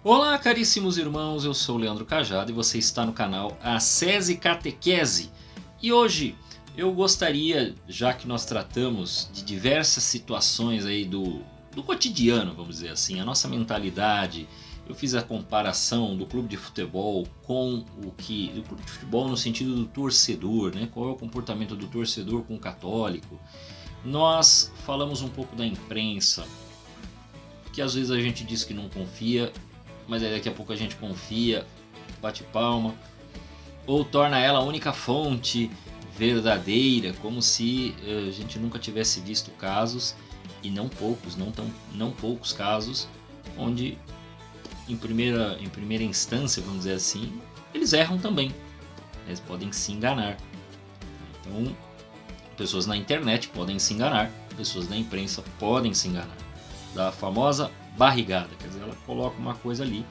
Olá, caríssimos irmãos, eu sou o Leandro Cajado e você está no canal Ascese Catequese. E hoje eu gostaria, já que nós tratamos de diversas situações aí do cotidiano, vamos dizer assim, a nossa mentalidade, eu fiz a comparação do clube de futebol com do clube de futebol no sentido do torcedor, né? Qual é o comportamento do torcedor com o católico. Nós falamos um pouco da imprensa, que às vezes a gente diz que não confia, mas aí daqui a pouco a gente confia, bate palma, ou torna ela a única fonte verdadeira, como se a gente nunca tivesse visto casos, e não poucos casos, onde em primeira instância, vamos dizer assim, eles erram também, eles podem se enganar. Então, pessoas na internet podem se enganar, pessoas na imprensa podem se enganar. Da famosa barrigada, quer dizer, ela coloca uma coisa ali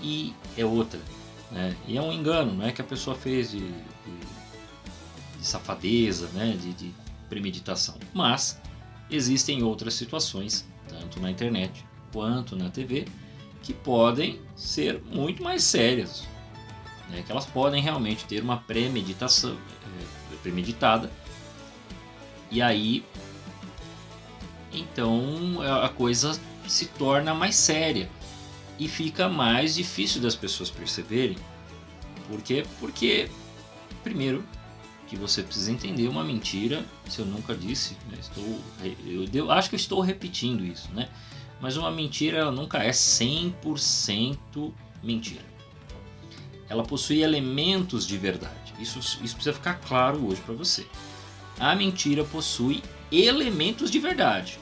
e é outra, né? E é um engano, não é que a pessoa fez de safadeza, né? de premeditação, mas existem outras situações, tanto na internet quanto na TV, que podem ser muito mais sérias, né? Que elas podem realmente ter uma premeditação, premeditada, e aí então a coisa se torna mais séria e fica mais difícil das pessoas perceberem. Por quê? Porque, primeiro, que você precisa entender uma mentira, se eu nunca disse, né? Eu acho que eu estou repetindo isso, né? Mas uma mentira ela nunca é 100% mentira. Ela possui elementos de verdade. Isso precisa ficar claro hoje para você. A mentira possui elementos de verdade.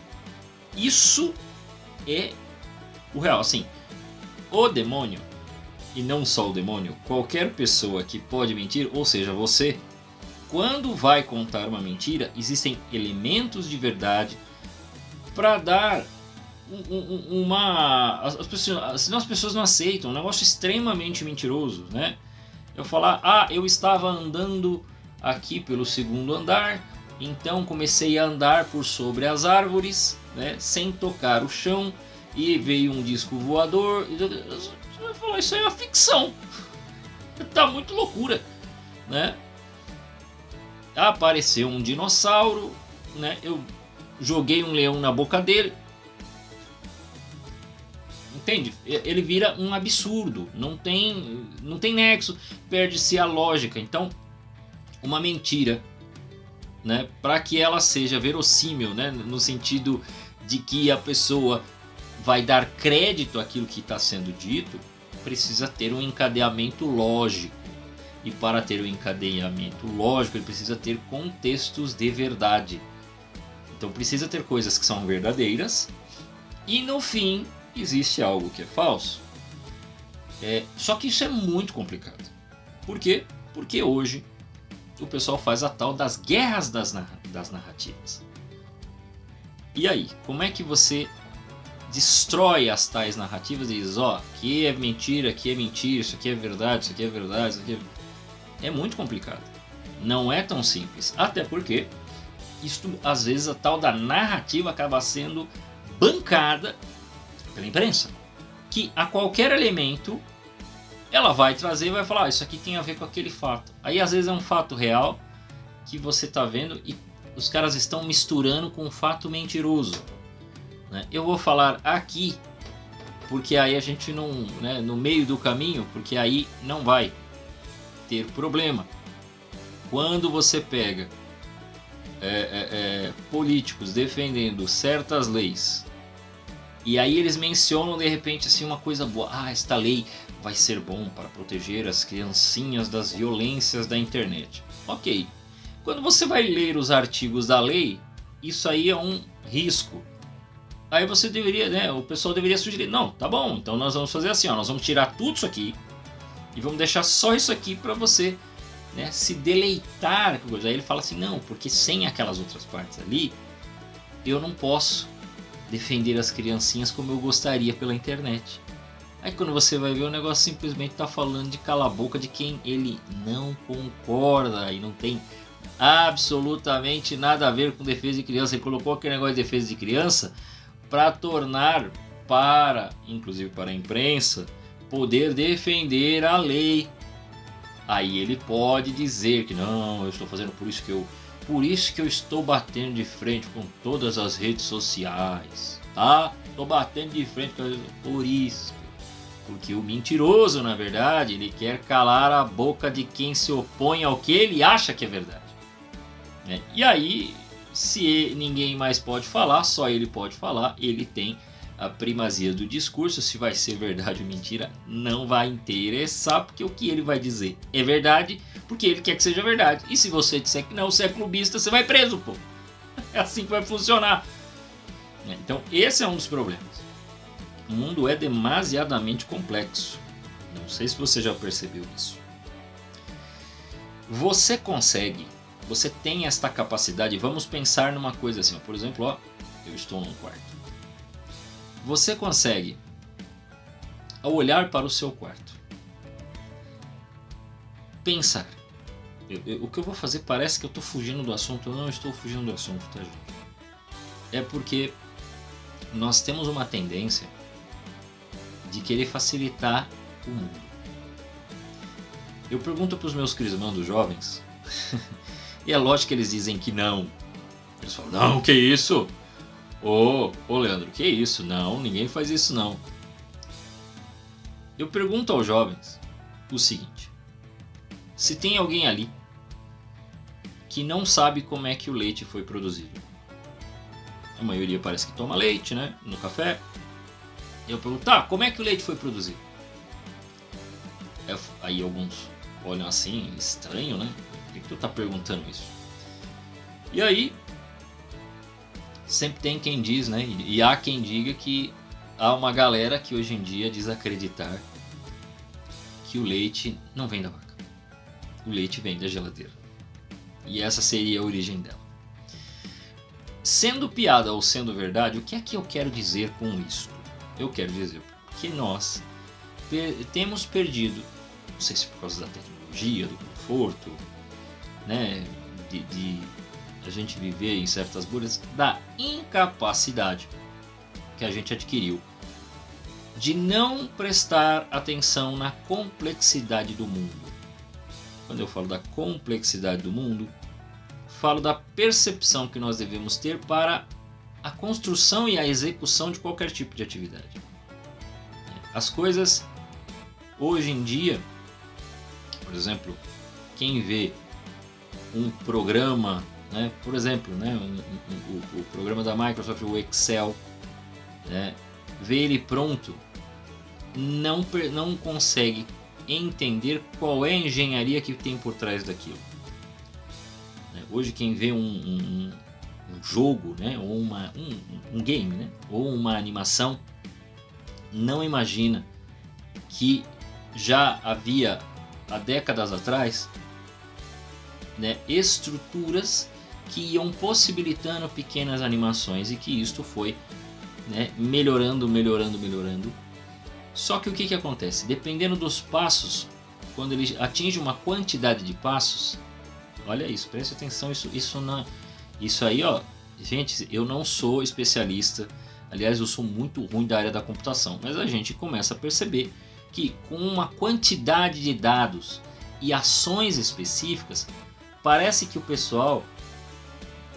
Isso é o real. Assim, o demônio, e não só o demônio, qualquer pessoa que pode mentir, ou seja, você, quando vai contar uma mentira, existem elementos de verdade para dar senão as pessoas não aceitam, um negócio extremamente mentiroso, né? Eu falar, eu estava andando aqui pelo segundo andar, então comecei a andar por sobre as árvores, né, sem tocar o chão, e veio um disco voador. Você vai falar, isso aí é uma ficção, tá muito loucura, né? Apareceu um dinossauro, né? Eu joguei um leão na boca dele. Entende? Ele vira um absurdo, não tem nexo, perde-se a lógica. Então, uma mentira, né, para que ela seja verossímil, né, no sentido de que a pessoa vai dar crédito àquilo que está sendo dito, precisa ter um encadeamento lógico. E para ter um encadeamento lógico, ele precisa ter contextos de verdade. Então precisa ter coisas que são verdadeiras e no fim existe algo que é falso. Só que isso é muito complicado. Por quê? Porque hoje o pessoal faz a tal das guerras das narrativas. E aí, como é que você destrói as tais narrativas e diz, aqui é mentira, isso aqui é verdade, isso aqui é verdade, isso aqui é muito complicado. Não é tão simples. Até porque isto, às vezes, a tal da narrativa acaba sendo bancada pela imprensa, que a qualquer elemento ela vai trazer e vai falar, isso aqui tem a ver com aquele fato. Aí às vezes é um fato real que você está vendo e os caras estão misturando com um fato mentiroso, né? Eu vou falar aqui porque aí a gente não, né, no meio do caminho, porque aí não vai ter problema. Quando você pega políticos defendendo certas leis e aí eles mencionam de repente assim uma coisa boa, esta lei vai ser bom para proteger as criancinhas das violências da internet. Ok, quando você vai ler os artigos da lei, isso aí é um risco. Aí você deveria, né, o pessoal deveria sugerir, não, tá bom, então nós vamos fazer assim, nós vamos tirar tudo isso aqui e vamos deixar só isso aqui para você, né, se deleitar. Aí ele fala assim, não, porque sem aquelas outras partes ali, eu não posso defender as criancinhas como eu gostaria pela internet. Aí quando você vai ver, o negócio simplesmente está falando de calar a boca de quem ele não concorda e não tem absolutamente nada a ver com defesa de criança. Ele colocou aquele negócio de defesa de criança para tornar, inclusive para a imprensa, poder defender a lei. Aí ele pode dizer que não, eu estou fazendo por isso que eu estou batendo de frente com todas as redes sociais, tá? Estou batendo de frente por isso. Porque o mentiroso, na verdade, ele quer calar a boca de quem se opõe ao que ele acha que é verdade. E aí, se ninguém mais pode falar, só ele pode falar, ele tem a primazia do discurso. Se vai ser verdade ou mentira, não vai interessar, porque o que ele vai dizer é verdade, porque ele quer que seja verdade. E se você disser que não, você é clubista, você vai preso, pô. É assim que vai funcionar. Então, esse é um dos problemas. O mundo é demasiadamente complexo. Não sei se você já percebeu isso. Você consegue, você tem esta capacidade. Vamos pensar numa coisa assim, por exemplo, eu estou num quarto. Você consegue, ao olhar para o seu quarto, pensar. O que eu vou fazer parece que eu estou fugindo do assunto. Eu não estou fugindo do assunto, tá, gente? É porque nós temos uma tendência de querer facilitar o mundo. Eu pergunto para os meus crismandos jovens e é lógico que eles dizem que não. Eles falam, não, que isso? Ô Leandro, que isso? Não, ninguém faz isso não. Eu pergunto aos jovens o seguinte: se tem alguém ali que não sabe como é que o leite foi produzido. A maioria parece que toma leite, né, no café. Eu pergunto, tá, como é que o leite foi produzido? Aí alguns olham assim, estranho, né? Por que tu tá perguntando isso? E aí, sempre tem quem diz, né? E há quem diga que há uma galera que hoje em dia diz acreditar que o leite não vem da vaca. O leite vem da geladeira. E essa seria a origem dela. Sendo piada ou sendo verdade, o que é que eu quero dizer com isso? Eu quero dizer que nós temos perdido, não sei se por causa da tecnologia, do conforto, né, de a gente viver em certas bolhas, da incapacidade que a gente adquiriu de não prestar atenção na complexidade do mundo. Quando eu falo da complexidade do mundo, falo da percepção que nós devemos ter para a construção e a execução de qualquer tipo de atividade. As coisas hoje em dia, por exemplo, quem vê um programa, né, por exemplo, né, o programa da Microsoft, o Excel, né, vê ele pronto, não consegue entender qual é a engenharia que tem por trás daquilo. Hoje quem vê um jogo, né, ou um game, né, ou uma animação, não imagina que já havia há décadas atrás, né, estruturas que iam possibilitando pequenas animações e que isto foi, né, melhorando. Só que o que acontece? Dependendo dos passos, quando ele atinge uma quantidade de passos, olha isso, preste atenção, isso aí, ó, gente, eu não sou especialista, aliás, eu sou muito ruim da área da computação, mas a gente começa a perceber que com uma quantidade de dados e ações específicas, parece que o pessoal,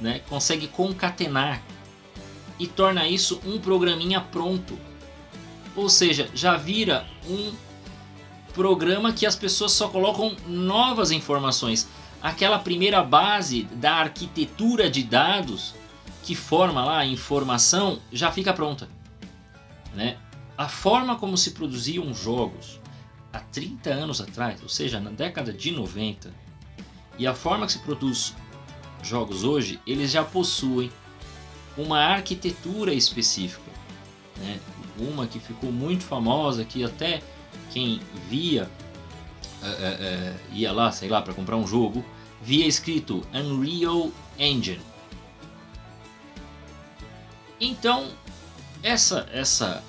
né, consegue concatenar e torna isso um programinha pronto. Ou seja, já vira um programa que as pessoas só colocam novas informações. Aquela primeira base da arquitetura de dados que forma lá a informação já fica pronta, né? A forma como se produziam jogos há 30 anos atrás, ou seja, na década de 90, e a forma que se produz jogos hoje, eles já possuem uma arquitetura específica, né? Uma que ficou muito famosa, que até quem via, ia lá, sei lá, para comprar um jogo, via escrito Unreal Engine. Então, essa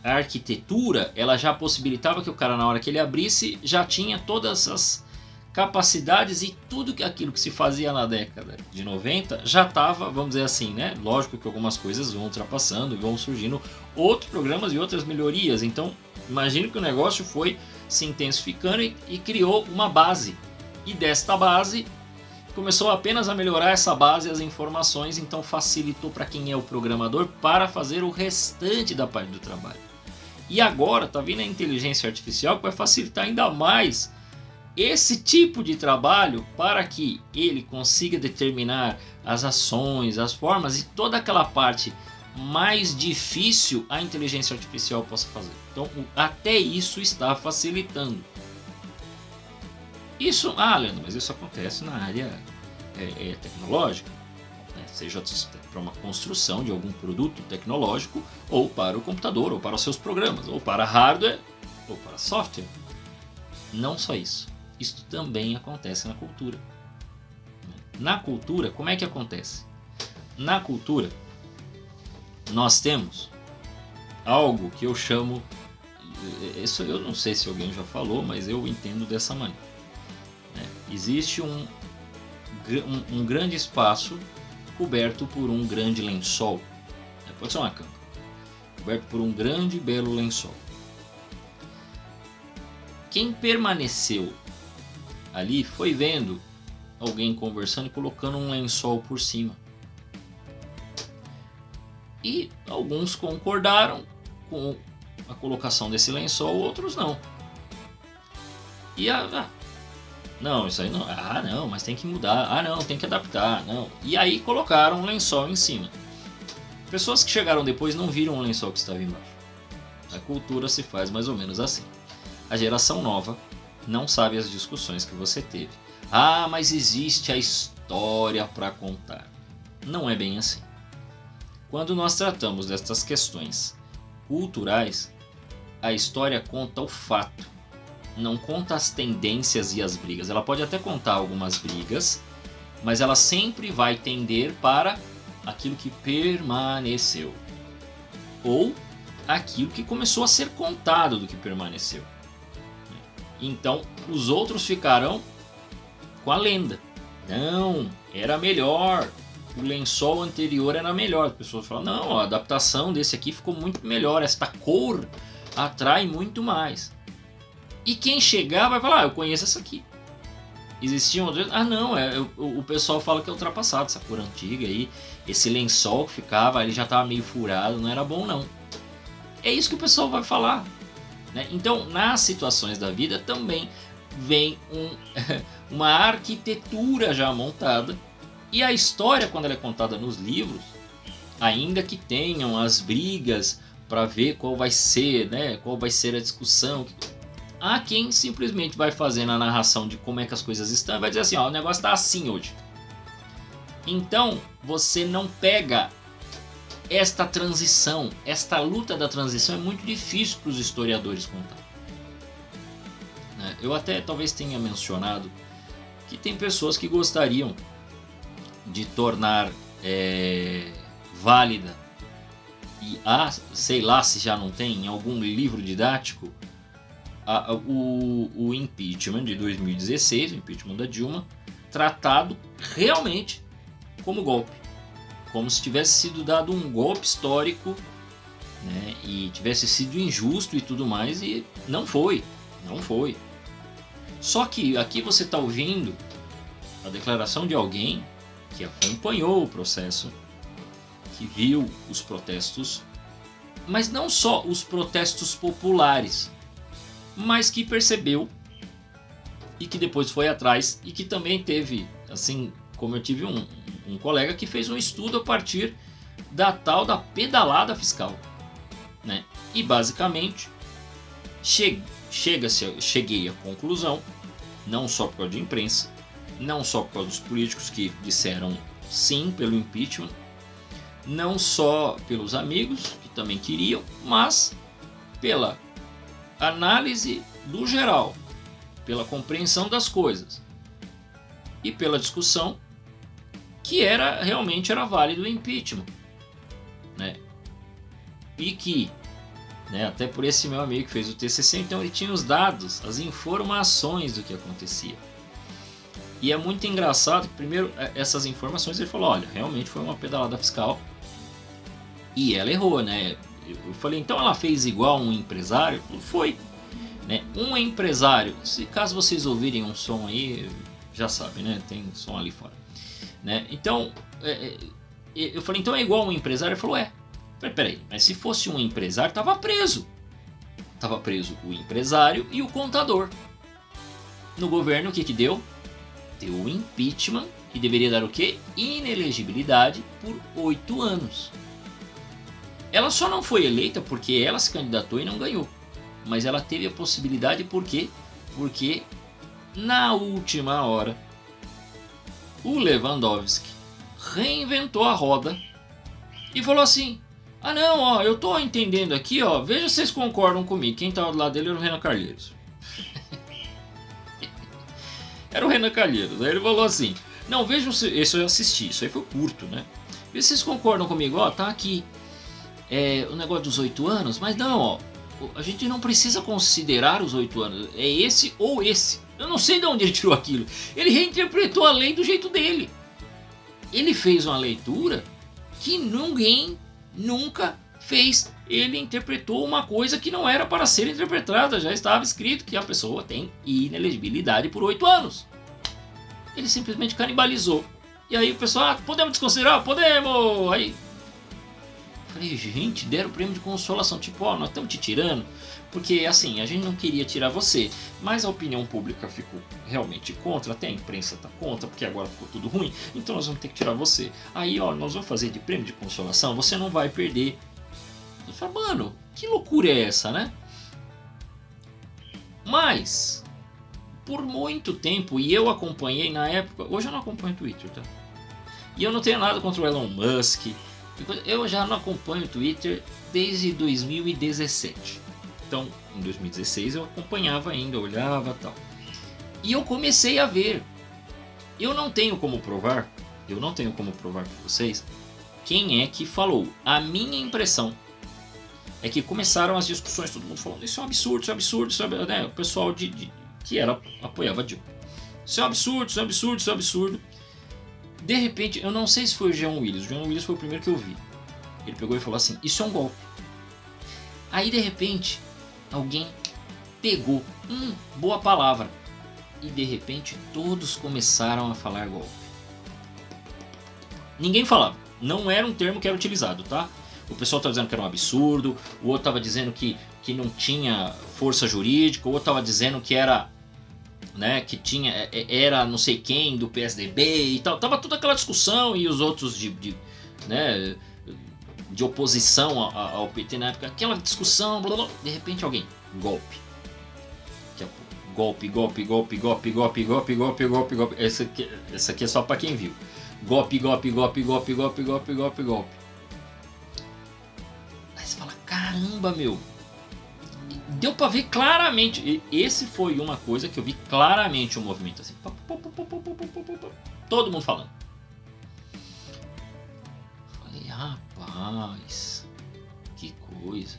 arquitetura, ela já possibilitava que o cara, na hora que ele abrisse, já tinha todas as capacidades e tudo aquilo que se fazia na década de 90 já estava, vamos dizer assim, né? Lógico que algumas coisas vão ultrapassando e vão surgindo outros programas e outras melhorias. Então, imagine que o negócio foi se intensificando e criou uma base. E desta base, começou apenas a melhorar essa base e as informações, então facilitou para quem é o programador para fazer o restante da parte do trabalho. E agora está vindo a inteligência artificial que vai facilitar ainda mais esse tipo de trabalho para que ele consiga determinar as ações, as formas e toda aquela parte mais difícil a inteligência artificial possa fazer. Então, até isso está facilitando. Isso, Leandro, mas isso acontece na área tecnológica, né? Seja para uma construção de algum produto tecnológico, ou para o computador, ou para os seus programas, ou para hardware, ou para software. Não só isso. Isso também acontece na cultura. Na cultura, como é que acontece? Na cultura, nós temos algo que eu chamo, isso eu não sei se alguém já falou, mas eu entendo dessa maneira. Existe um grande espaço coberto por um grande lençol. Pode ser uma cama. Coberto por um grande e belo lençol. Quem permaneceu ali foi vendo alguém conversando e colocando um lençol por cima. E alguns concordaram com a colocação desse lençol, outros não. E não, isso aí não. Não, mas tem que mudar. Não, tem que adaptar. Não. E aí colocaram um lençol em cima. Pessoas que chegaram depois não viram o lençol que estava embaixo. A cultura se faz mais ou menos assim. A geração nova não sabe as discussões que você teve. Mas existe a história para contar. Não é bem assim. Quando nós tratamos destas questões culturais, a história conta o fato. Não conta as tendências e as brigas. Ela pode até contar algumas brigas, mas ela sempre vai tender para aquilo que permaneceu. Ou aquilo que começou a ser contado do que permaneceu. Então, os outros ficarão com a lenda. Não, era melhor. O lençol anterior era melhor. As pessoas falam, não, a adaptação desse aqui ficou muito melhor. Esta cor atrai muito mais. E quem chegar vai falar, eu conheço essa aqui. Existiam outras, não, o pessoal fala que é ultrapassado, essa cor antiga aí. Esse lençol que ficava, ele já estava meio furado, não era bom não. É isso que o pessoal vai falar. Né? Então, nas situações da vida também vem uma arquitetura já montada. E a história, quando ela é contada nos livros, ainda que tenham as brigas para ver qual vai ser, né, qual vai ser a discussão, há quem simplesmente vai fazendo a narração de como é que as coisas estão e vai dizer assim, o negócio está assim hoje. Então, você não pega esta transição, esta luta da transição é muito difícil para os historiadores contar. Eu até talvez tenha mencionado que tem pessoas que gostariam de tornar válida, e sei lá se já não tem em algum livro didático, o impeachment de 2016, o impeachment da Dilma, tratado realmente como golpe. Como se tivesse sido dado um golpe histórico, né, e tivesse sido injusto e tudo mais, e não foi. Só que aqui você está ouvindo a declaração de alguém que acompanhou o processo, que viu os protestos, mas não só os protestos populares, mas que percebeu e que depois foi atrás e que também teve, assim como eu tive um colega que fez um estudo a partir da tal da pedalada fiscal, né? E basicamente cheguei à conclusão, não só por causa de imprensa, não só por causa dos políticos que disseram sim pelo impeachment, não só pelos amigos que também queriam, mas pela análise do geral, pela compreensão das coisas e pela discussão que realmente era válido o impeachment, né? E que, né, até por esse meu amigo que fez o TCC, então ele tinha os dados, as informações do que acontecia. E é muito engraçado que, primeiro, essas informações ele falou, olha, realmente foi uma pedalada fiscal e ela errou, né? Eu falei, então ela fez igual um empresário? Foi, né? Um empresário, se caso vocês ouvirem um som aí, já sabem, né? Tem som ali fora, né? Então, eu falei, então é igual um empresário? Ele falou, é. Eu falei, peraí, mas se fosse um empresário, tava preso. Tava preso o empresário e o contador. No governo, o que que deu? Deu o impeachment, e deveria dar o quê? Inelegibilidade por 8 anos. Ela só não foi eleita porque ela se candidatou e não ganhou. Mas ela teve a possibilidade por quê? Porque na última hora o Lewandowski reinventou a roda e falou assim: ah não, ó, eu tô entendendo aqui, ó, veja se vocês concordam comigo. Quem tava do lado dele era o Renan Calheiros. Era o Renan Calheiros. Aí ele falou assim: não, vejam se. Esse eu assisti, isso aí foi curto, né? Vê se vocês concordam comigo, ó, tá aqui o negócio dos 8 anos, mas não, ó, a gente não precisa considerar os 8 anos, é esse ou esse. Eu não sei de onde ele tirou aquilo. Ele reinterpretou a lei do jeito dele. Ele fez uma leitura que ninguém nunca fez. Ele interpretou uma coisa que não era para ser interpretada. Já estava escrito que a pessoa tem inelegibilidade por 8 anos. Ele simplesmente canibalizou. E aí o pessoal, podemos desconsiderar? Podemos! Aí falei, gente, deram o prêmio de consolação. Tipo, ó, nós estamos te tirando. Porque assim, a gente não queria tirar você. Mas a opinião pública ficou realmente contra. Até a imprensa está contra, porque agora ficou tudo ruim. Então nós vamos ter que tirar você. Aí, ó, nós vamos fazer de prêmio de consolação. Você não vai perder. Eu falei, mano, que loucura é essa, né? Mas, por muito tempo, e eu acompanhei na época. Hoje eu não acompanho o Twitter, tá? E eu não tenho nada contra o Elon Musk. Eu já não acompanho o Twitter desde 2017. Então, em 2016 eu acompanhava ainda, olhava e tal. E eu comecei a ver. Eu não tenho como provar para vocês quem é que falou. A minha impressão é que começaram as discussões, todo mundo falando, isso é um absurdo, isso é um absurdo, isso é um absurdo, né? O pessoal que apoiava Dilma. Isso é um absurdo, isso é um absurdo, isso é um absurdo. De repente, eu não sei se foi o Jean Willis. O Jean Willis foi o primeiro que eu vi. Ele pegou e falou assim, isso é um golpe. Aí de repente, alguém pegou, boa palavra. E de repente, todos começaram a falar golpe. Ninguém falava. Não era um termo que era utilizado, tá? O pessoal estava dizendo que era um absurdo. O outro estava dizendo que não tinha força jurídica. O outro estava dizendo que era... né, que era não sei quem do PSDB e tal, tava toda aquela discussão e os outros de oposição ao PT na época, aquela discussão, blá, blá, de repente alguém, golpe, golpe, essa aqui é só para quem viu, golpe, aí você fala, caramba, meu, deu pra ver claramente. E esse foi uma coisa que eu vi claramente o movimento assim. Todo mundo falando. Falei, rapaz, que coisa.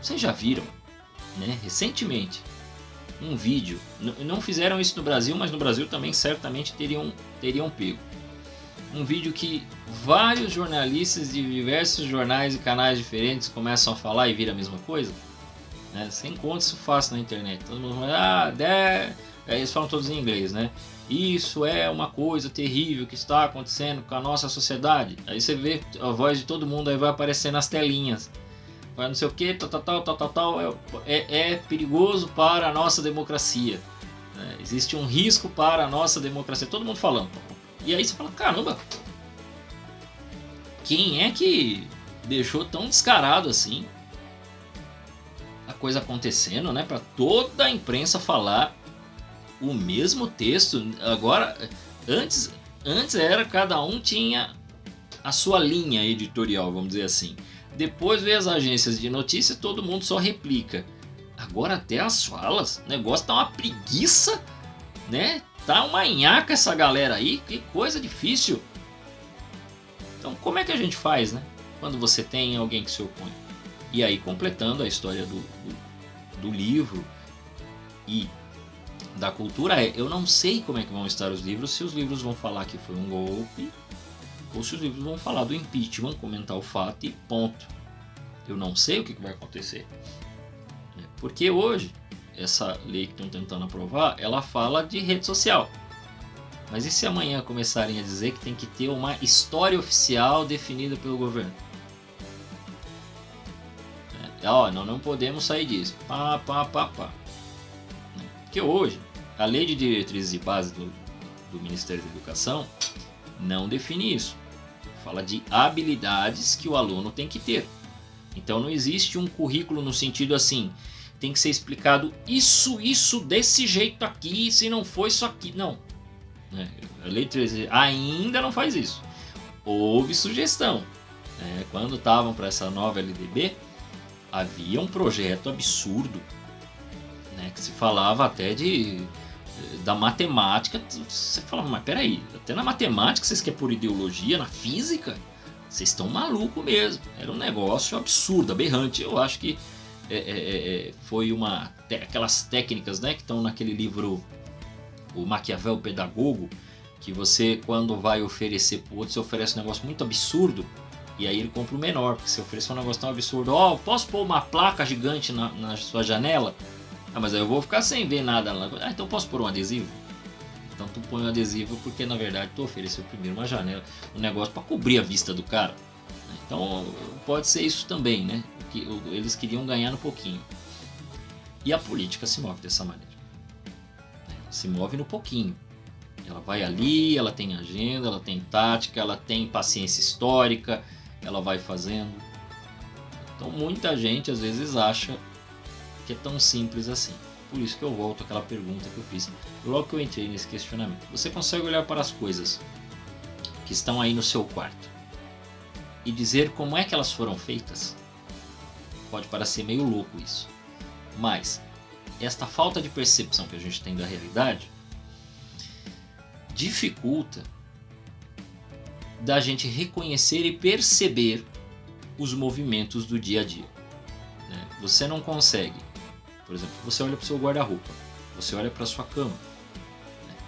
Vocês já viram, né, recentemente, um vídeo. Não fizeram isso no Brasil, mas no Brasil também certamente teriam pego. Um vídeo que vários jornalistas de diversos jornais e canais diferentes começam a falar e vira a mesma coisa, né? Você encontra isso fácil na internet. Todo mundo fala, eles falam todos em inglês, né? Isso é uma coisa terrível que está acontecendo com a nossa sociedade. Aí você vê a voz de todo mundo, aí vai aparecer nas telinhas. Vai não sei o que, tal. É perigoso para a nossa democracia. Né? Existe um risco para a nossa democracia. Todo mundo falando. E aí você fala, caramba, quem é que deixou tão descarado assim a coisa acontecendo, né? Para toda a imprensa falar o mesmo texto. Agora, antes era cada um tinha a sua linha editorial, vamos dizer assim. Depois veio as agências de notícia, todo mundo só replica. Agora até as falas, o negócio tá uma preguiça, né? Tá uma nhaca essa galera aí, que coisa difícil. Então como é que a gente faz, né? Quando você tem alguém que se opõe. E aí, completando a história do livro e da cultura é: eu não sei como é que vão estar os livros, se os livros vão falar que foi um golpe, ou se os livros vão falar do impeachment, comentar o fato e ponto. Eu não sei o que vai acontecer. Porque hoje, essa lei que estão tentando aprovar, ela fala de rede social. Mas e se amanhã começarem a dizer que tem que ter uma história oficial definida pelo governo? Não podemos sair disso. Porque hoje, a lei de diretrizes e bases do Ministério da Educação não define isso. Fala de habilidades que o aluno tem que ter. Então não existe um currículo no sentido assim, tem que ser explicado isso desse jeito aqui, se não for isso aqui. Não. A lei 13 ainda não faz isso. Houve sugestão. Quando estavam para essa nova LDB, havia um projeto absurdo, que se falava até da matemática. Você falava, mas peraí, até na matemática vocês querem por ideologia, na física? Vocês estão malucos mesmo. Era um negócio absurdo, aberrante. Eu acho que foi aquelas técnicas, que estão naquele livro, o Maquiavel Pedagogo, que você, quando vai oferecer para o outro, você oferece um negócio muito absurdo, e aí ele compra o menor, porque você oferece um negócio tão absurdo. Posso pôr uma placa gigante na sua janela? Mas aí eu vou ficar sem ver nada lá. Então posso pôr um adesivo? Então tu põe um adesivo porque na verdade tu ofereceu primeiro uma janela, um negócio para cobrir a vista do cara. Então pode ser isso também, né? Que eles queriam ganhar um pouquinho. E a política se move dessa maneira. Ela se move no pouquinho. Ela vai ali, ela tem agenda, ela tem tática, ela tem paciência histórica, ela vai fazendo. Então muita gente às vezes acha que é tão simples assim. Por isso que eu volto àquela pergunta que eu fiz logo que eu entrei nesse questionamento. Você consegue olhar para as coisas que estão aí no seu quarto e dizer como é que elas foram feitas? Pode parecer meio louco isso, mas esta falta de percepção que a gente tem da realidade dificulta da gente reconhecer e perceber os movimentos do dia a dia. Você não consegue, por exemplo, você olha para o seu guarda-roupa, você olha para a sua cama,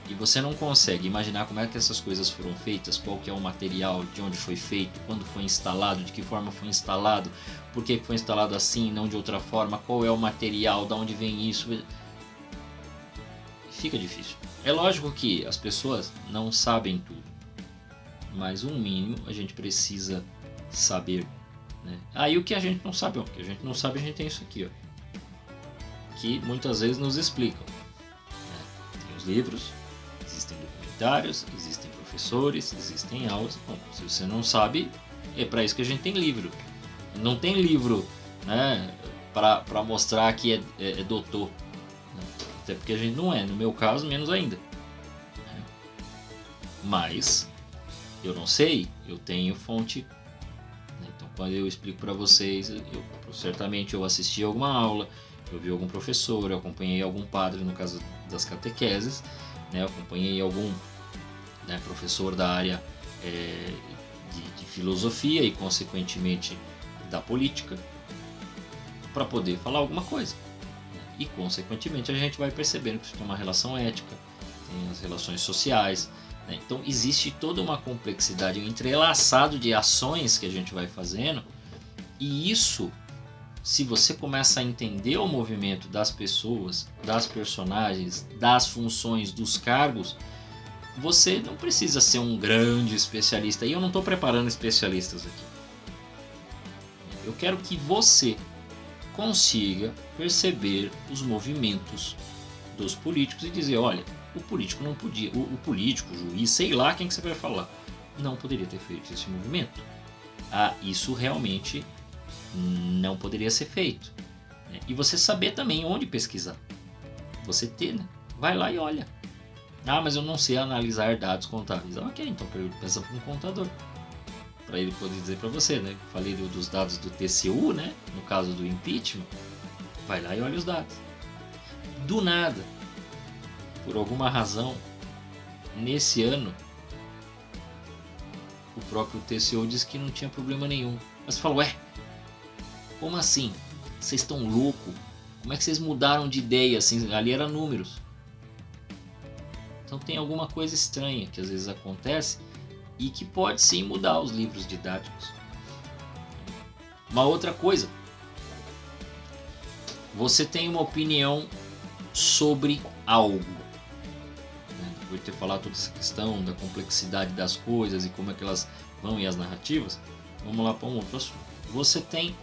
e você não consegue imaginar como é que essas coisas foram feitas, qual que é o material, de onde foi feito, quando foi instalado, de que forma foi instalado, por que foi instalado assim e não de outra forma, qual é o material, de onde vem isso. Fica difícil. É lógico que as pessoas não sabem tudo, mas um mínimo a gente precisa saber. Aí o que a gente não sabe, o que a gente não sabe, a gente tem isso aqui, que muitas vezes nos explicam. Tem os livros, existem documentários, existem professores, existem aulas. Bom, se você não sabe, é para isso que a gente tem livro. Não tem livro, para mostrar que é doutor. Até porque a gente não é, no meu caso, menos ainda. Mas eu não sei, eu tenho fonte. Então, quando eu explico para vocês, certamente eu assisti alguma aula, eu vi algum professor, eu acompanhei algum padre, no caso das catequeses, eu acompanhei algum professor da área de filosofia e, consequentemente, da política, para poder falar alguma coisa. E, consequentemente, a gente vai percebendo que isso tem uma relação ética, tem as relações sociais. Então, existe toda uma complexidade, um entrelaçado de ações que a gente vai fazendo, e isso, se você começa a entender o movimento das pessoas, das personagens, das funções, dos cargos, você não precisa ser um grande especialista. E eu não estou preparando especialistas aqui. Eu quero que você consiga perceber os movimentos dos políticos e dizer, olha, o político não podia, o político, o juiz, sei lá quem que você vai falar, não poderia ter feito esse movimento. Isso realmente não poderia ser feito. E você saber também onde pesquisar. Você ter, vai lá e olha. Mas eu não sei analisar dados contábeis. Ok, então pensa para um contador, para ele poder dizer para você, Falei dos dados do TCU, no caso do impeachment, vai lá e olha os dados. Do nada, por alguma razão, nesse ano, o próprio TCU disse que não tinha problema nenhum. Mas você falou, como assim? Vocês estão loucos? Como é que vocês mudaram de ideia? Assim, ali eram números. Então tem alguma coisa estranha que às vezes acontece e que pode sim mudar os livros didáticos. Uma outra coisa, você tem uma opinião sobre algo. Depois de ter falado toda essa questão da complexidade das coisas e como é que elas vão e as narrativas, vamos lá para um outro assunto. Você tem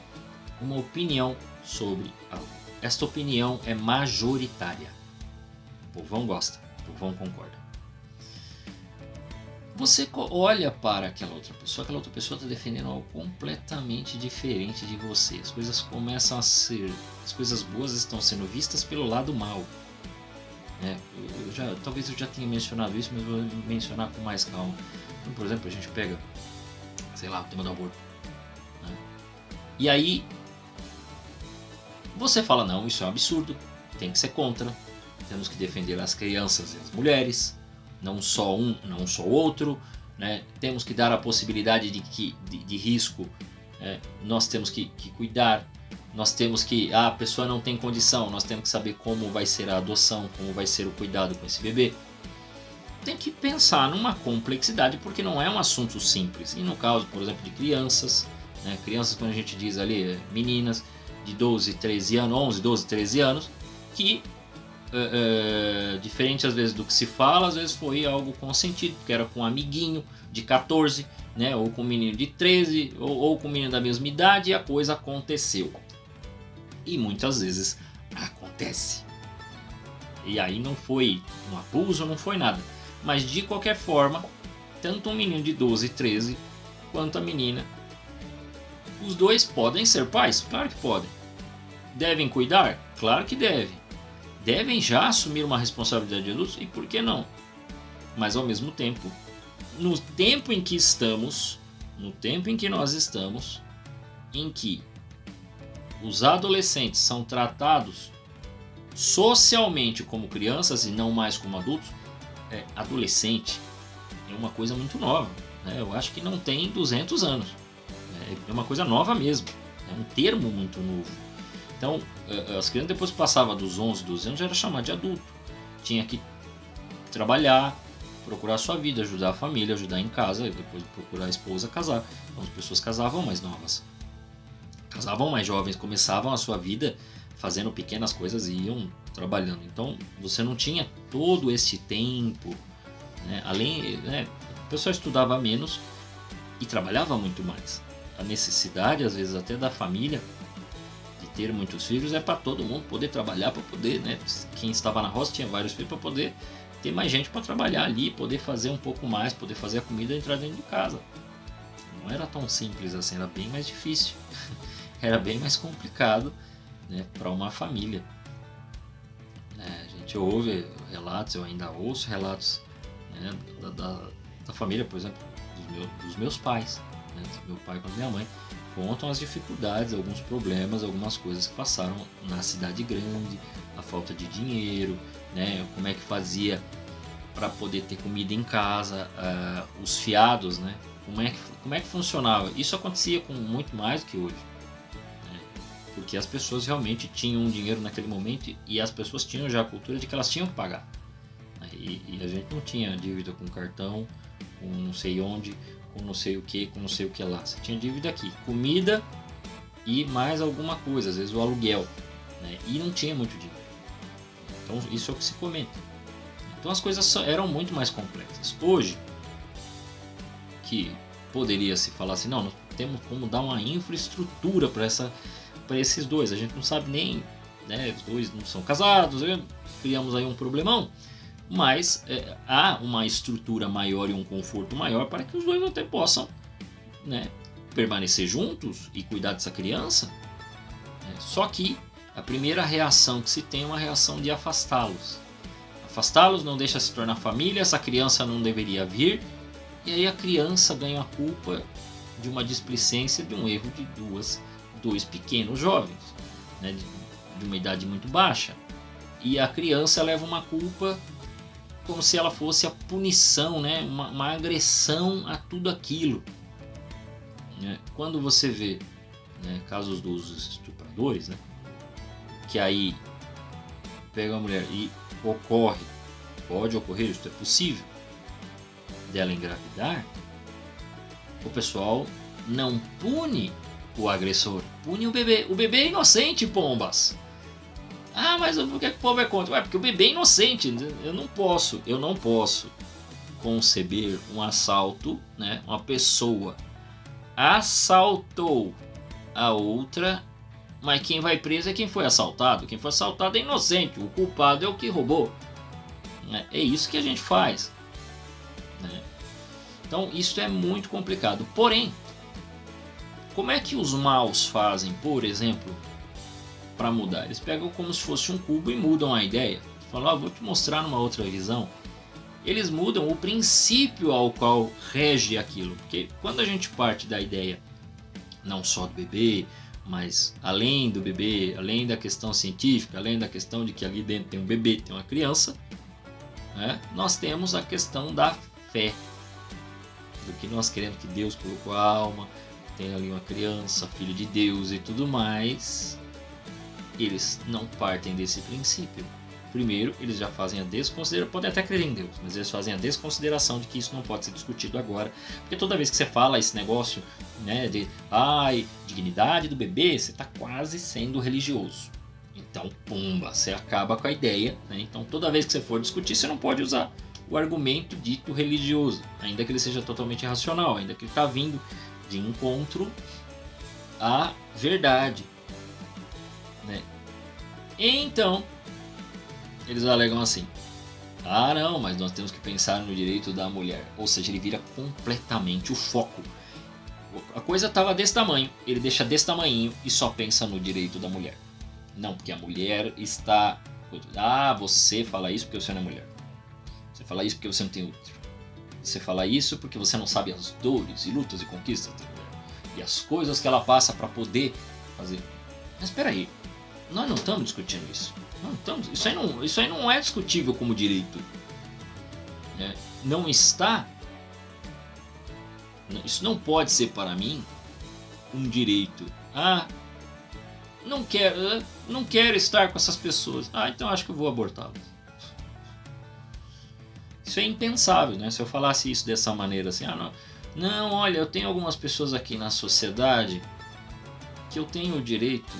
uma opinião sobre algo. Esta opinião é majoritária. O povão gosta, o povão concorda. Você olha para aquela outra pessoa está defendendo algo completamente diferente de você. As coisas começam a ser, as coisas boas estão sendo vistas pelo lado mal. Talvez eu já tenha mencionado isso, mas vou mencionar com mais calma. Então, por exemplo, a gente pega, sei lá, o tema do aborto. E aí, você fala, não, isso é um absurdo, tem que ser contra, temos que defender as crianças e as mulheres, não só um, não só o outro, né? Temos que dar a possibilidade de risco, nós temos que cuidar, nós temos que, a pessoa não tem condição, nós temos que saber como vai ser a adoção, como vai ser o cuidado com esse bebê. Tem que pensar numa complexidade, porque não é um assunto simples. E no caso, por exemplo, de crianças, crianças, quando a gente diz ali, meninas de 12, 13 anos, 11, 12, 13 anos, que diferente às vezes do que se fala, às vezes foi algo consentido, porque era com um amiguinho de 14, ou com um menino de 13, ou com um menino da mesma idade, e a coisa aconteceu. E muitas vezes acontece. E aí não foi um abuso, não foi nada. Mas de qualquer forma, tanto um menino de 12, 13, quanto a menina, os dois podem ser pais? Claro que podem. Devem cuidar? Claro que devem. Devem já assumir uma responsabilidade de adultos? E por que não? Mas ao mesmo tempo, no tempo em que estamos, no tempo em que nós estamos, em que os adolescentes são tratados socialmente como crianças e não mais como adultos, adolescente é uma coisa muito nova. Eu acho que não tem 200 anos. É uma coisa nova mesmo. É um termo muito novo. Então, as crianças depois que passavam dos 11, 12 anos já era chamado de adulto. Tinha que trabalhar, procurar sua vida, ajudar a família, ajudar em casa, depois procurar a esposa, casar. Então as pessoas casavam mais novas. Casavam mais jovens, começavam a sua vida fazendo pequenas coisas e iam trabalhando. Então você não tinha todo esse tempo, além, o pessoal estudava menos e trabalhava muito mais. A necessidade, às vezes até da família, de ter muitos filhos é para todo mundo poder trabalhar, para poder, quem estava na roça tinha vários filhos para poder ter mais gente para trabalhar ali, poder fazer um pouco mais, poder fazer a comida e entrar dentro de casa. Não era tão simples assim, era bem mais difícil. Era bem mais complicado, para uma família. A gente ouve relatos, eu ainda ouço relatos, da família, por exemplo, dos meus pais, meu pai com a minha mãe, contam as dificuldades, alguns problemas, algumas coisas que passaram na cidade grande, a falta de dinheiro, como é que fazia para poder ter comida em casa, os fiados, como é que funcionava. Isso acontecia com muito mais do que hoje. Porque as pessoas realmente tinham dinheiro naquele momento e as pessoas tinham já a cultura de que elas tinham que pagar. E a gente não tinha dívida com cartão, com não sei onde, com não sei o que, com não sei o que lá. Você tinha dívida aqui, comida e mais alguma coisa, às vezes o aluguel. E não tinha muito dinheiro. Então isso é o que se comenta. Então as coisas eram muito mais complexas. Hoje, que poderia se falar assim, não temos como dar uma infraestrutura para esses dois, a gente não sabe nem, os dois não são casados, criamos aí um problemão, mas há uma estrutura maior e um conforto maior para que os dois até possam, permanecer juntos e cuidar dessa criança. Só que a primeira reação que se tem é uma reação de afastá-los, não deixa se tornar família, essa criança não deveria vir, e aí a criança ganha a culpa de uma displicência, de um erro de dois pequenos jovens, de uma idade muito baixa, e a criança leva uma culpa como se ela fosse a punição, uma agressão a tudo aquilo. Quando você vê casos dos estupradores, que aí pega a mulher e ocorre pode ocorrer, isso é possível, dela engravidar, o pessoal não pune o agressor, pune o bebê. O bebê é inocente, pombas. Ah, mas por que o povo é contra? Ué, porque o bebê é inocente. Eu não posso conceber um assalto, né? Uma pessoa assaltou a outra, mas quem vai preso é quem foi assaltado. Quem foi assaltado é inocente, o culpado é o que roubou. É isso que a gente faz, né? Então isso é muito complicado. Porém, como é que os maus fazem, por exemplo, para mudar? Eles pegam como se fosse um cubo e mudam a ideia. Falam, vou te mostrar numa outra visão. Eles mudam o princípio ao qual rege aquilo. Porque quando a gente parte da ideia não só do bebê, mas além do bebê, além da questão científica, além da questão de que ali dentro tem um bebê, tem uma criança, né? Nós temos a questão da fé, do que nós queremos que Deus colocou a alma, tem ali uma criança, filho de Deus e tudo mais. Eles não partem desse princípio. Primeiro, eles já fazem a desconsideração, podem até crer em Deus, mas eles fazem a desconsideração de que isso não pode ser discutido agora, porque toda vez que você fala esse negócio, né, de dignidade do bebê, você está quase sendo religioso. Então, pumba, você acaba com a ideia, né? Então, toda vez que você for discutir, você não pode usar o argumento dito religioso, ainda que ele seja totalmente irracional, ainda que ele está vindo de encontro à verdade, né? Então, eles alegam assim: não, mas nós temos que pensar no direito da mulher. Ou seja, ele vira completamente o foco. A coisa estava desse tamanho, ele deixa desse tamanho e só pensa no direito da mulher. Não, porque a mulher está... você fala isso porque você não é mulher. Você fala isso porque você não tem útero. Você fala isso porque você não sabe as dores e lutas e conquistas da mulher. E as coisas que ela passa para poder fazer. Mas espera aí, nós não estamos discutindo isso. Não estamos, isso aí não é discutível como direito. Não está... Isso não pode ser para mim um direito. Não quero estar com essas pessoas. Então acho que eu vou abortá-las. Isso é impensável, né? Se eu falasse isso dessa maneira assim, não, olha, eu tenho algumas pessoas aqui na sociedade que eu tenho o direito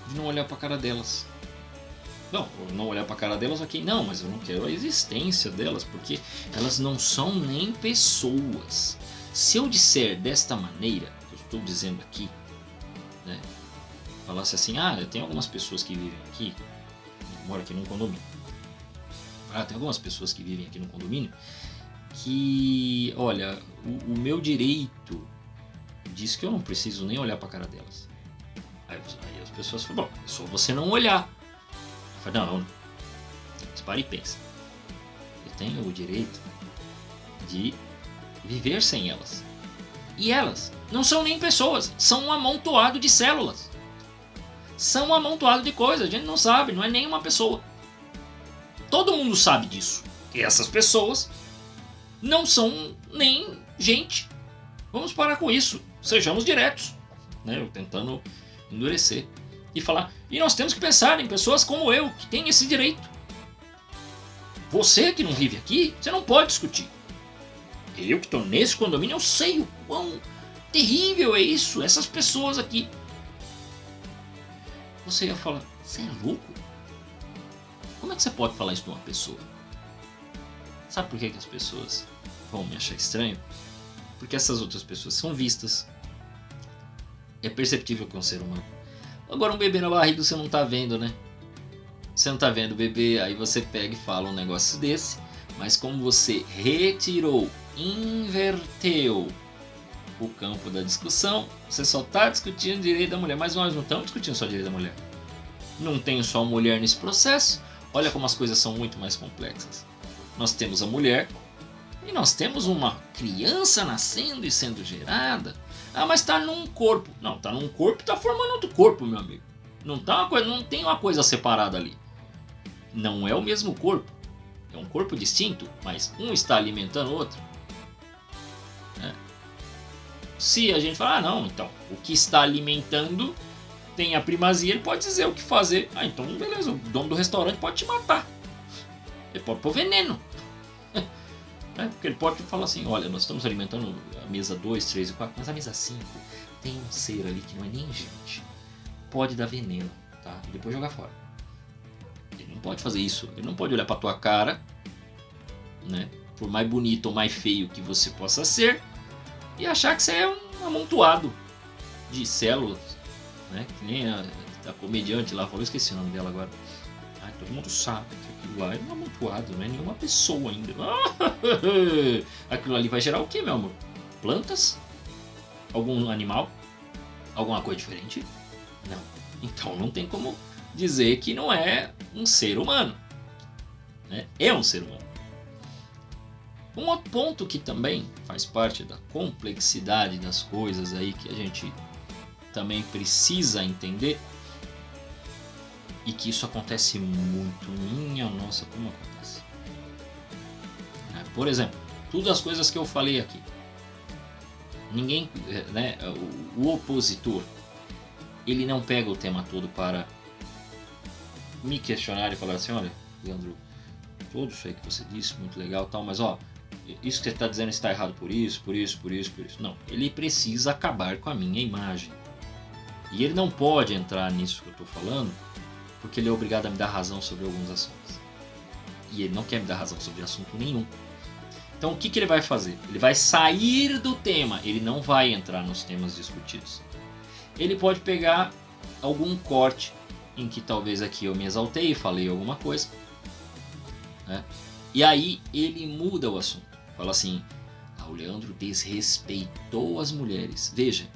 de não olhar para a cara delas. Não olhar para a cara delas, ok, não, mas eu não quero a existência delas, porque elas não são nem pessoas. Se eu disser desta maneira, que eu estou dizendo aqui, né? Falasse assim, eu tenho algumas pessoas que vivem aqui, eu moro aqui num condomínio. Tem algumas pessoas que vivem aqui no condomínio que, olha, o meu direito diz que eu não preciso nem olhar para a cara delas. Aí as pessoas falam, é só você não olhar. Eu falo, não. Você para e pensa. Eu tenho o direito de viver sem elas. E elas não são nem pessoas, são um amontoado de células. São um amontoado de coisas, a gente não sabe, não é nem uma pessoa. Todo mundo sabe disso. E essas pessoas não são nem gente. Vamos parar com isso. Sejamos diretos. Né? Eu tentando endurecer. E falar. E nós temos que pensar em pessoas como eu, que têm esse direito. Você que não vive aqui, você não pode discutir. Eu que estou nesse condomínio, eu sei o quão terrível é isso. Essas pessoas aqui. Você ia falar, você é louco? Como é que você pode falar isso de uma pessoa? Sabe por que as pessoas vão me achar estranho? Porque essas outras pessoas são vistas. É perceptível que é um ser humano. Agora um bebê na barriga você não tá vendo, né? Você não tá vendo o bebê, aí você pega e fala um negócio desse. Mas como você retirou, inverteu o campo da discussão, você só tá discutindo o direito da mulher. Mas nós não estamos discutindo só o direito da mulher. Não tem só a mulher nesse processo. Olha como as coisas são muito mais complexas. Nós temos a mulher e nós temos uma criança nascendo e sendo gerada. Mas está num corpo. Não, está num corpo e está formando outro corpo, meu amigo. Não tem uma coisa separada ali. Não é o mesmo corpo. É um corpo distinto, mas um está alimentando o outro. Se a gente falar, não, então, o que está alimentando tem a primazia, ele pode dizer o que fazer. Então beleza, o dono do restaurante pode te matar. Ele pode pôr veneno. Porque ele pode falar assim, olha, nós estamos alimentando a mesa 2, 3 e 4, mas a mesa 5 tem um ser ali que não é nem gente. Pode dar veneno, tá? E depois jogar fora. Ele não pode fazer isso. Ele não pode olhar pra tua cara, né? Por mais bonito ou mais feio que você possa ser, e achar que você é um amontoado de células, né? Que nem a comediante lá falou, esqueci o nome dela agora. Ai, todo mundo sabe que aquilo lá é um amontoado, não é nenhuma pessoa ainda. Aquilo ali vai gerar o que, meu amor? Plantas? Algum animal? Alguma coisa diferente? Não. Então não tem como dizer que não é um ser humano, né? É um ser humano. Um outro ponto que também faz parte da complexidade das coisas aí que a gente também precisa entender, e que isso acontece muito, minha nossa, como acontece. Por exemplo, todas as coisas que eu falei aqui, ninguém, né, o opositor, ele não pega o tema todo para me questionar e falar assim, olha, Leandro, tudo isso aí que você disse, muito legal e tal, mas ó, isso que você está dizendo está errado por isso. Não, ele precisa acabar com a minha imagem. E ele não pode entrar nisso que eu estou falando, porque ele é obrigado a me dar razão sobre alguns assuntos. E ele não quer me dar razão sobre assunto nenhum. Então o que ele vai fazer? Ele vai sair do tema, ele não vai entrar nos temas discutidos. Ele pode pegar algum corte em que talvez aqui eu me exaltei e falei alguma coisa, né? E aí ele muda o assunto. Fala assim, o Leandro desrespeitou as mulheres. Veja,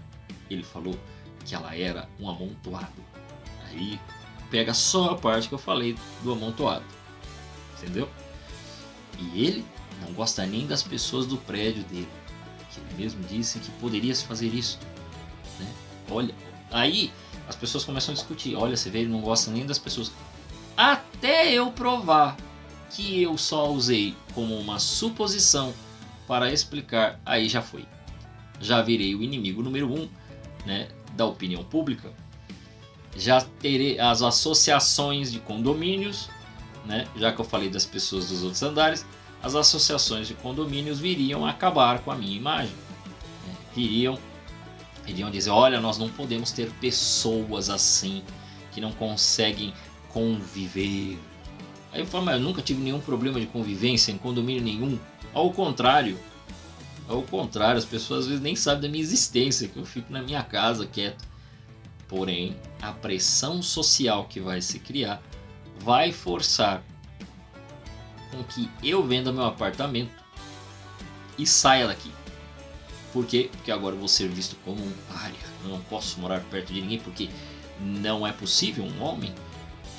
ele falou que ela era um amontoado. Aí pega só a parte que eu falei do amontoado. Entendeu? E ele não gosta nem das pessoas do prédio dele. Que ele mesmo disse que poderia se fazer isso, né? Olha, aí as pessoas começam a discutir. Olha, você vê, ele não gosta nem das pessoas. Até eu provar que eu só usei como uma suposição para explicar, aí já foi. Já virei o inimigo número 1, né, da opinião pública. Já terei as associações de condomínios, né, já que eu falei das pessoas dos outros andares, as associações de condomínios viriam acabar com a minha imagem. Né, iriam dizer, olha, nós não podemos ter pessoas assim, que não conseguem conviver. Aí eu falo, mas eu nunca tive nenhum problema de convivência em condomínio nenhum. Ao contrário, as pessoas às vezes nem sabem da minha existência, que eu fico na minha casa quieto. Porém, a pressão social que vai se criar vai forçar com que eu venda meu apartamento e saia daqui. Por quê? Porque agora eu vou ser visto como um pária. Eu não posso morar perto de ninguém porque não é possível um homem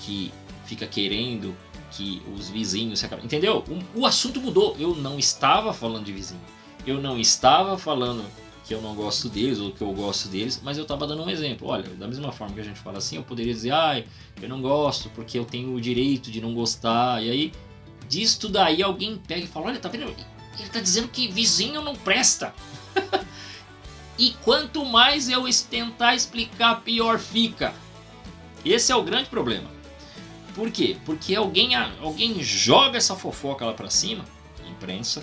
que fica querendo que os vizinhos se acabem. Entendeu? O assunto mudou. Eu não estava falando de vizinho. Eu não estava falando que eu não gosto deles ou que eu gosto deles, mas eu estava dando um exemplo. Olha, da mesma forma que a gente fala assim, eu poderia dizer, eu não gosto porque eu tenho o direito de não gostar. E aí, disso daí alguém pega e fala, olha, tá vendo? Ele tá dizendo que vizinho não presta. E quanto mais eu tentar explicar, pior fica. Esse é o grande problema. Por quê? Porque alguém joga essa fofoca lá pra cima, imprensa,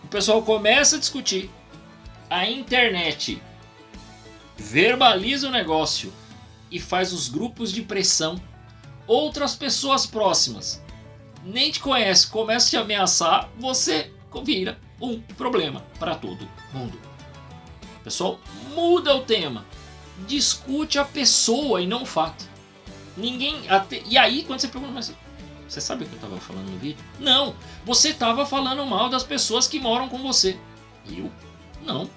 o pessoal começa a discutir, a internet verbaliza o negócio e faz os grupos de pressão, outras pessoas próximas nem te conhecem, começam a te ameaçar, você vira um problema para todo mundo. O pessoal muda o tema, discute a pessoa e não o fato. E aí quando você pergunta, mas você sabe o que eu estava falando no vídeo? Não, você estava falando mal das pessoas que moram com você. Eu? Não.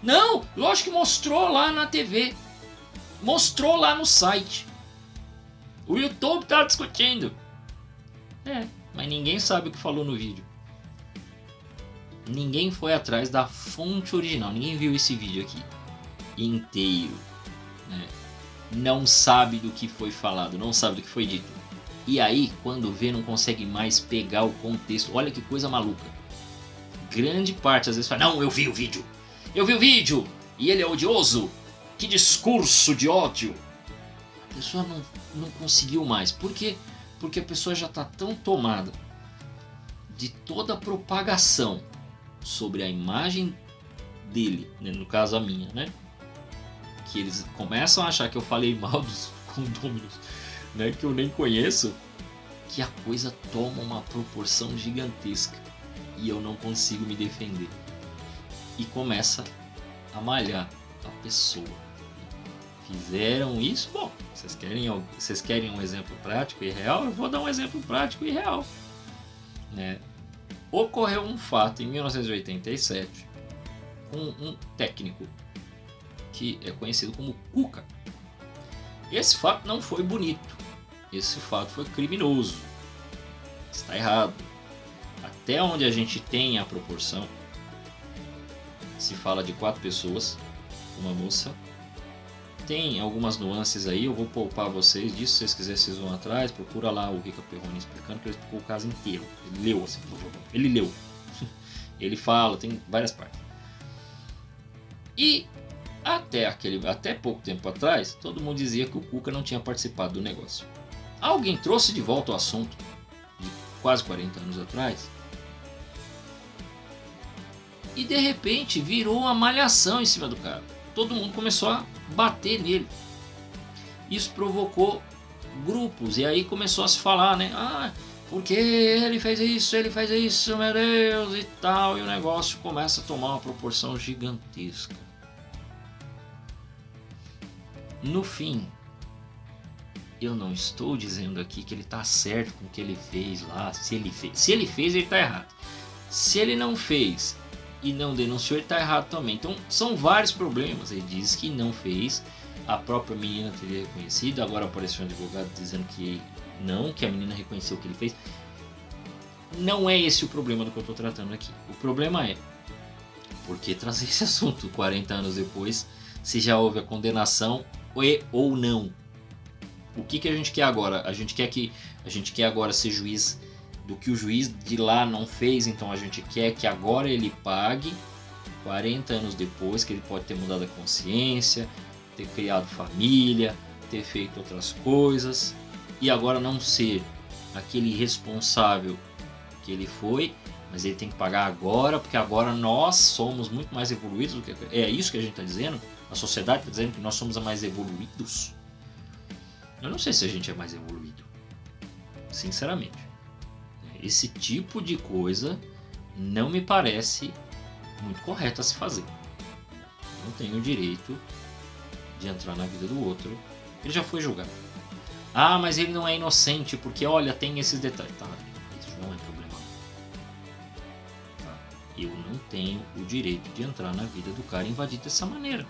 Não, lógico que mostrou lá na TV. Mostrou lá no site. O YouTube tá discutindo. Mas ninguém sabe o que falou no vídeo. Ninguém foi atrás da fonte original. Ninguém viu esse vídeo aqui inteiro, né? Não sabe do que foi falado, não sabe do que foi dito. E aí, quando vê, não consegue mais pegar o contexto. Olha que coisa maluca. Grande parte às vezes fala, não, eu vi o vídeo e ele é odioso. Que discurso de ódio. A pessoa não conseguiu mais. Por quê? Porque a pessoa já está tão tomada de toda a propagação sobre a imagem dele, né, no caso a minha, né? Que eles começam a achar que eu falei mal dos condôminos, né, que eu nem conheço, que a coisa toma uma proporção gigantesca e eu não consigo me defender. E começa a malhar a pessoa. Fizeram isso? Bom, vocês querem um exemplo prático e real? Eu vou dar um exemplo prático e real. Né? Ocorreu um fato em 1987 com um técnico que é conhecido como Cuca. Esse fato não foi bonito. Esse fato foi criminoso. Está errado. Até onde a gente tem a proporção, se fala de 4 pessoas, uma moça. Tem algumas nuances aí, eu vou poupar vocês disso. Se vocês quiserem, vocês vão atrás, procura lá o Rica Perrone explicando, que ele explicou o caso inteiro. Ele leu assim, ele leu. Ele fala, tem várias partes. E até pouco tempo atrás, todo mundo dizia que o Cuca não tinha participado do negócio. Alguém trouxe de volta o assunto de quase 40 anos atrás. E de repente virou uma malhação em cima do cara. Todo mundo começou a bater nele. Isso provocou grupos. E aí começou a se falar, né? Ah, porque ele fez isso, meu Deus, e tal. E o negócio começa a tomar uma proporção gigantesca. No fim, eu não estou dizendo aqui que ele está certo com o que ele fez lá. Se ele fez, ele está errado. Se ele não fez e não denunciou, ele está errado também. Então são vários problemas. Ele diz que não fez, a própria menina teria reconhecido. Agora apareceu um advogado dizendo que não, que a menina reconheceu o que ele fez. Não é esse o problema do que eu estou tratando aqui. O problema é porque trazer esse assunto 40 anos depois, se já houve a condenação ou não. O que a gente quer agora? A gente quer agora ser juiz do que o juiz de lá não fez, então a gente quer que agora ele pague 40 anos depois, que ele pode ter mudado a consciência, ter criado família, ter feito outras coisas, e agora não ser aquele responsável que ele foi, mas ele tem que pagar agora, porque agora nós somos muito mais evoluídos do que... É isso que a gente está dizendo? A sociedade está dizendo que nós somos mais evoluídos? Eu não sei se a gente é mais evoluído, sinceramente. Esse tipo de coisa não me parece muito correto a se fazer. Não tenho o direito de entrar na vida do outro. Ele já foi julgado. Ah, mas ele não é inocente porque, olha, tem esses detalhes. Tá, isso não é problema. Tá. Eu não tenho o direito de entrar na vida do cara e invadir dessa maneira.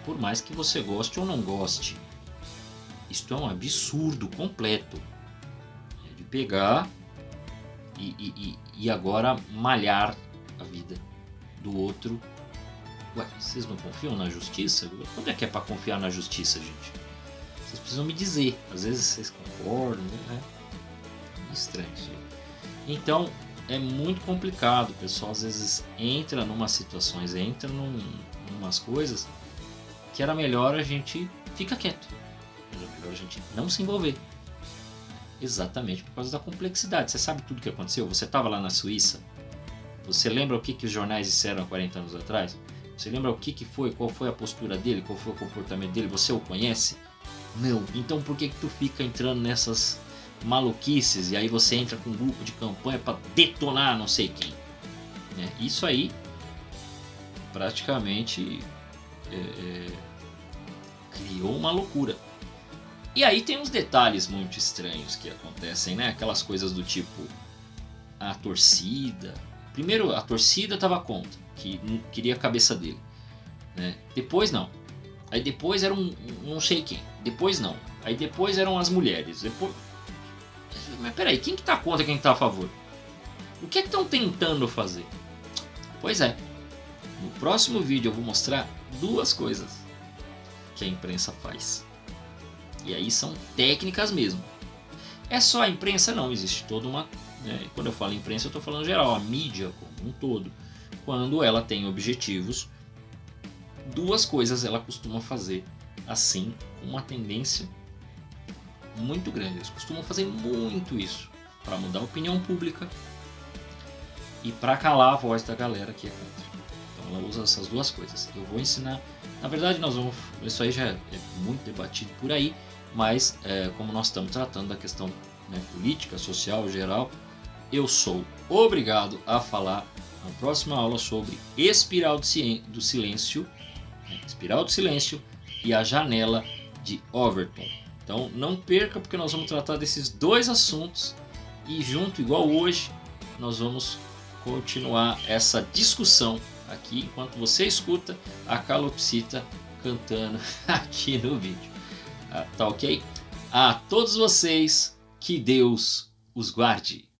Por mais que você goste ou não goste. Isto é um absurdo completo. De pegar e agora malhar a vida do outro. Ué, vocês não confiam na justiça? Quando é que é para confiar na justiça, gente? Vocês precisam me dizer. Às vezes vocês concordam, né? É estranho isso aí. Então, é muito complicado. O pessoal às vezes entra numas situações, entra numas coisas que era melhor a gente ficar quieto. Era melhor a gente não se envolver. Exatamente por causa da complexidade. Você sabe tudo o que aconteceu? Você estava lá na Suíça? Você lembra o que os jornais disseram há 40 anos atrás? Você lembra o que foi? Qual foi a postura dele? Qual foi o comportamento dele? Você o conhece? Não. Então por que tu fica entrando nessas maluquices e aí você entra com um grupo de campanha para detonar não sei quem? Isso aí praticamente criou uma loucura. E aí tem uns detalhes muito estranhos que acontecem, né? Aquelas coisas do tipo a torcida. Primeiro a torcida estava contra, que queria a cabeça dele, né? Depois não. Aí depois era um não sei quem. Depois não. Aí depois eram as mulheres. Depois... Mas peraí, quem que tá contra e quem que tá a favor? O que é que estão tentando fazer? Pois é. No próximo vídeo eu vou mostrar 2 coisas que a imprensa faz. E aí são técnicas mesmo. É só a imprensa? Não, existe toda uma... Quando eu falo imprensa eu estou falando geral, a mídia como um todo. Quando ela tem objetivos, 2 coisas ela costuma fazer assim, com uma tendência muito grande. Eles costumam fazer muito isso para mudar a opinião pública e para calar a voz da galera que é contra. Então ela usa essas duas coisas. Eu vou ensinar. Na verdade, isso aí já é muito debatido por aí, mas como nós estamos tratando da questão, né, política, social, geral, eu sou obrigado a falar na próxima aula sobre espiral do silêncio, espiral do silêncio e a janela de Overton. Então não perca, porque nós vamos tratar desses dois assuntos e junto, igual hoje, nós vamos continuar essa discussão aqui enquanto você escuta a calopsita cantando aqui no vídeo. Tá ok? A todos vocês, que Deus os guarde.